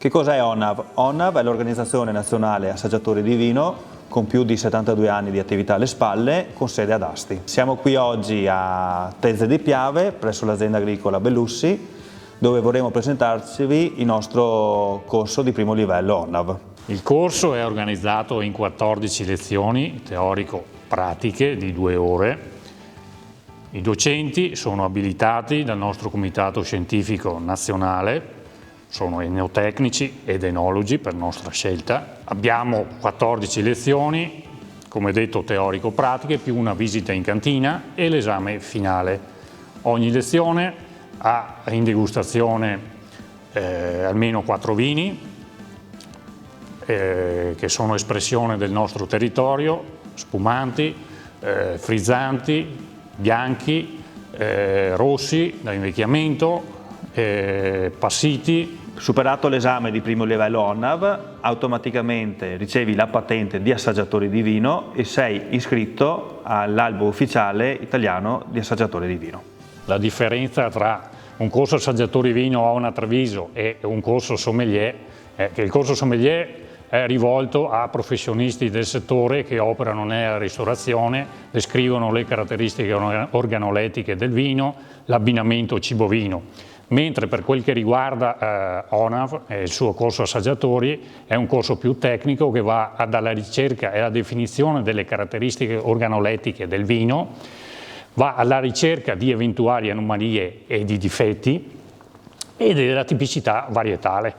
Che cos'è ONAV? ONAV è l'Organizzazione Nazionale Assaggiatori di Vino con più di 72 anni di attività alle spalle, con sede ad Asti. Siamo qui oggi a Tese di Piave, presso l'azienda agricola Bellussi, dove vorremmo presentarvi il nostro corso di primo livello ONAV. Il corso è organizzato in 14 lezioni teorico-pratiche di 2 ore. I docenti sono abilitati dal nostro comitato scientifico nazionale, sono enootecnici ed enologi per nostra scelta. Abbiamo 14 lezioni, come detto teorico-pratiche, più una visita in cantina e l'esame finale. Ogni lezione ha in degustazione almeno 4 vini, che sono espressione del nostro territorio, spumanti, frizzanti, bianchi, rossi da invecchiamento, passiti. Superato l'esame di primo livello ONAV, automaticamente ricevi la patente di assaggiatore di vino e sei iscritto all'albo ufficiale italiano di assaggiatore di vino. La differenza tra un corso assaggiatori di vino ONA Treviso e un corso sommelier è che il corso sommelier è rivolto a professionisti del settore che operano nella ristorazione, descrivono le caratteristiche organolettiche del vino, l'abbinamento cibo-vino. Mentre per quel che riguarda ONAV, il suo corso assaggiatori, è un corso più tecnico che va dalla ricerca e alla definizione delle caratteristiche organolettiche del vino, va alla ricerca di eventuali anomalie e di difetti e della tipicità varietale.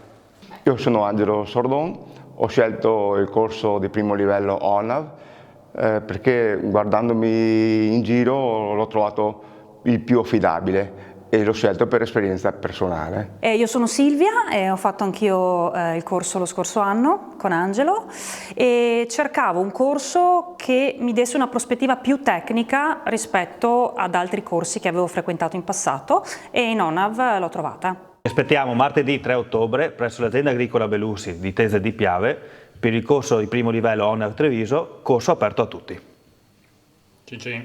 Io sono Angelo Sordon, ho scelto il corso di primo livello ONAV perché guardandomi in giro l'ho trovato il più affidabile e l'ho scelto per esperienza personale. Io sono Silvia e ho fatto anch'io il corso lo scorso anno con Angelo e cercavo un corso che mi desse una prospettiva più tecnica rispetto ad altri corsi che avevo frequentato in passato e in ONAV l'ho trovata. Aspettiamo martedì 3 ottobre presso l'azienda agricola Bellussi di Tese di Piave per il corso di primo livello ONAV Treviso, corso aperto a tutti. Ciao.